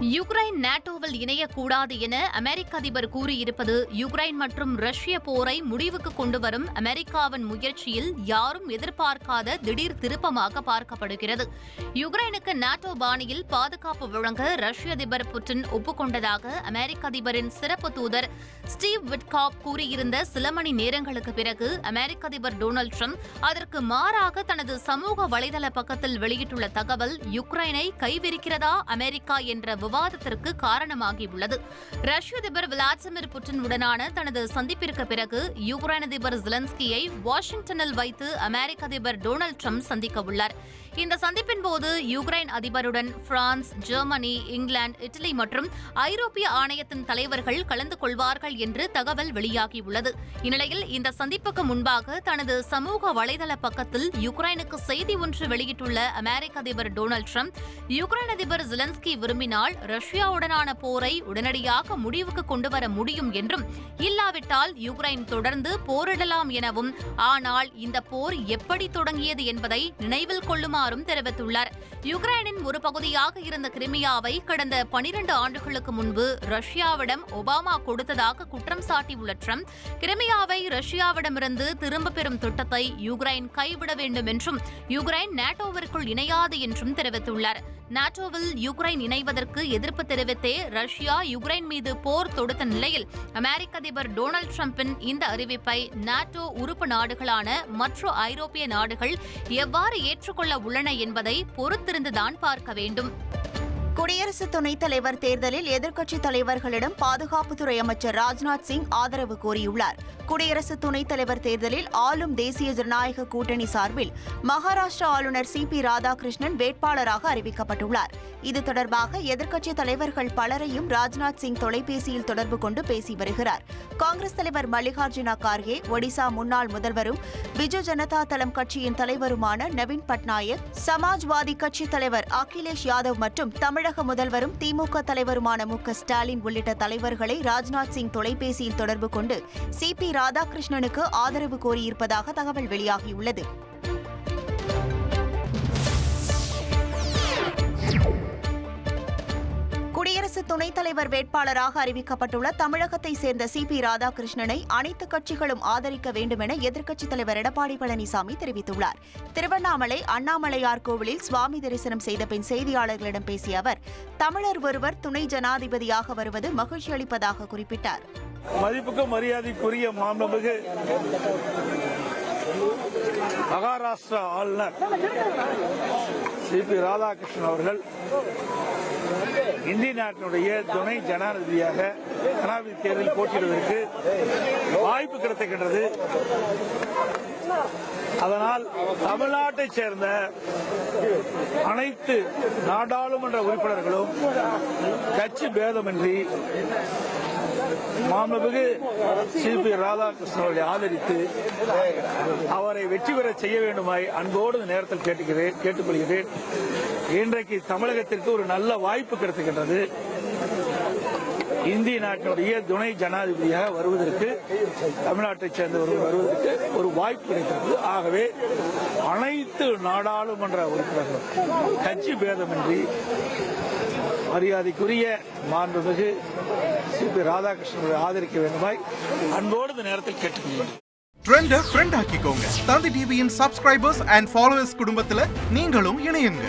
Ukraine நேட்டோவில் இணையக்கூடாது என அமெரிக்க அதிபர் கூறியிருப்பது யுக்ரைன் மற்றும் ரஷ்ய போரை முடிவுக்கு கொண்டுவரும் அமெரிக்காவின் முயற்சியில் யாரும் எதிர்பார்க்காத திடீர் திருப்பமாக பார்க்கப்படுகிறது. யுக்ரைனுக்கு நேட்டோ பாணியில் பாதுகாப்பு வழங்க ரஷ்ய அதிபர் புட்டின் ஒப்புக்கொண்டதாக அமெரிக்க அதிபரின் சிறப்பு தூதர் ஸ்டீவ் விட்காப் கூறியிருந்த சில மணி நேரங்களுக்கு பிறகு அமெரிக்க அதிபர் டொனால்டு டிரம்ப் அதற்கு மாறாக தனது சமூக வலைதள பக்கத்தில் வெளியிட்டுள்ள தகவல் யுக்ரைனை கைவிரிக்கிறதா அமெரிக்கா என்ற விவாதத்திற்கு காரணமாகியுள்ளது. ரஷ்ய அதிபர் விளாடிமிர் புட்டின் உடனான தனது சந்திப்பிற்கு பிறகு யுக்ரைன் அதிபர் ஜெலன்ஸ்கியை வாஷிங்டனில் வைத்து அமெரிக்க அதிபர் டொனால்டு டிரம்ப் சந்திக்க உள்ளார். இந்த சந்திப்பின் போது யுக்ரைன் அதிபருடன் பிரான்ஸ், ஜெர்மனி, இங்கிலாந்து, இட்டலி மற்றும் ஐரோப்பிய ஆணையத்தின் தலைவர்கள் கலந்து கொள்வார்கள் என்று தகவல் வெளியாகியுள்ளது. இந்நிலையில் இந்த சந்திப்புக்கு முன்பாக தனது சமூக வலைதள பக்கத்தில் யுக்ரைனுக்கு செய்தி ஒன்று வெளியிட்டுள்ள அமெரிக்க அதிபர் டொனால்டு டிரம்ப், யுக்ரைன் அதிபர் ஜெலன்ஸ்கி விரும்பினால் ரஷ்யாவுடனான போரை உடனடியாக முடிவுக்கு கொண்டுவர முடியும் என்றும், இல்லாவிட்டால் யுக்ரைன் தொடர்ந்து போரிடலாம் எனவும், ஆனால் இந்த போர் எப்படி தொடங்கியது என்பதை நினைவில் கொள்ளுமாறும் தெரிவித்துள்ளார். யுக்ரைனின் ஒரு பகுதியாக இருந்த கிரிமியாவை கடந்த 12 ஆண்டுகளுக்கு முன்பு ரஷ்யாவிடம் ஒபாமா கொடுத்ததாக குற்றம் சாட்டியுள்ள டிரம்ப், கிரிமியாவை ரஷ்யாவிடமிருந்து திரும்பப் பெறும் திட்டத்தை யுக்ரைன் கைவிட வேண்டும் என்றும், யுக்ரைன் நேட்டோவிற்குள் இணையாது என்றும் தெரிவித்துள்ளார். நேட்டோவில் யுக்ரைன் இணைவதற்கு எதிர்ப்பு தெரிவித்தே ரஷ்யா யுக்ரைன் மீது போர் தொடுத்த நிலையில் அமெரிக்க அதிபர் டொனால்டு டிரம்பின் இந்த அறிவிப்பை நேட்டோ உறுப்பு நாடுகளான மற்ற ஐரோப்பிய நாடுகள் எவ்வாறு ஏற்றுக்கொள்ள உள்ளன என்பதை பொறுத்திருந்துதான் பார்க்க வேண்டும். குடியரசு துணைத் தலைவர் தேர்தலில் எதிர்க்கட்சித் தலைவர்களிடம் பாதுகாப்புத்துறை அமைச்சர் ராஜ்நாத் சிங் ஆதரவு கோரியுள்ளார். குடியரசு துணைத் தலைவர் தேர்தலில் ஆளும் தேசிய ஜனநாயக கூட்டணி சார்பில் மகாராஷ்டிரா ஆளுநர் சி.பி. ராதாகிருஷ்ணன் வேட்பாளராக அறிவிக்கப்பட்டுள்ளார். இது தொடர்பாக எதிர்க்கட்சித் தலைவர்கள் பலரையும் ராஜ்நாத் சிங் தொலைபேசியில் தொடர்பு கொண்டு பேசி வருகிறார். காங்கிரஸ் தலைவர் மல்லிகார்ஜுன கார்கே, ஒடிசா முன்னாள் முதல்வரும் பிஜு ஜனதா தளம் கட்சியின் தலைவருமான நவீன் பட்நாயக், சமாஜ்வாதி கட்சித் தலைவர் அகிலேஷ் யாதவ் மற்றும் தமிழக முதல்வரும் திமுக தலைவருமான மு.க. ஸ்டாலின் உள்ளிட்ட தலைவர்களை ராஜ்நாத் சிங் தொலைபேசியில் தொடர்பு கொண்டு சி.பி. ராதாகிருஷ்ணனுக்கு ஆதரவு கோரியிருப்பதாக தகவல் வெளியாகியுள்ளது. குடியரசு துணைத் தலைவர் வேட்பாளராக அறிவிக்கப்பட்டுள்ள தமிழகத்தை சேர்ந்த சி.பி. ராதாகிருஷ்ணனை அனைத்து கட்சிகளும் ஆதரிக்க வேண்டும் என எதிர்க்கட்சித் தலைவர் எடப்பாடி பழனிசாமி தெரிவித்துள்ளார். திருவண்ணாமலை அண்ணாமலையார் கோவிலில் சுவாமி தரிசனம் செய்த பின் செய்தியாளர்களிடம் பேசிய அவர், தமிழர் ஒருவர் துணை ஜனாதிபதியாக வருவது மகிழ்ச்சி அளிப்பதாக குறிப்பிட்டார். மதிப்புக்கு மரியாதைக்குரிய மாண்புமிகு மகாராஷ்டிரா ஆளுநர் சி.பி. ராதாகிருஷ்ணன் அவர்கள் இந்திய நாட்டினுடைய துணை ஜனாதிபதியாக ஜனாதிபதி தேர்தலில் போட்டியிடுவதற்கு வாய்ப்பு கிடைத்திருக்கின்றது. அதனால் தமிழ்நாட்டைச் சேர்ந்த அனைத்து நாடாளுமன்ற உறுப்பினர்களும் கட்சி பேதமின்றி மாண்புமிகு சி.பி. ராதாகிருஷ்ணன் அவர்களை ஆதரித்து அவரை வெற்றி பெற செய்ய வேண்டுமாய் அன்போடு இந்த நேரத்தில் கேட்டுக்கொள்கிறேன். இன்றைக்கு தமிழகத்திற்கு ஒரு நல்ல வாய்ப்பு கிடைத்திருக்கின்றது. இந்திய நாட்டினுடைய துணை ஜனாதிபதியாக வருவதற்கு, தமிழ்நாட்டைச் சேர்ந்தவர்கள் வருவதற்கு ஒரு வாய்ப்பு கிடைக்கிறது. ஆகவே அனைத்து நாடாளுமன்ற உறுப்பினர்களும் கட்சி பேதமின்றி மரியாதைக்குரிய மாண்புமிகு சி.பி. ராதாகிருஷ்ணனை ஆதரிக்க வேண்டுமாய் அன்போடு இந்த நேரத்தில் கேட்டுக்கொள்கிறேன். ட்ரெண்டை ஃப்ரெண்ட் ஆக்கிக்கோங்க. தந்தி டிவியின் சப்ஸ்கிரைபர்ஸ் அண்ட் ஃபாலோவர்ஸ் குடும்பத்தில் நீங்களும் இணையுங்க.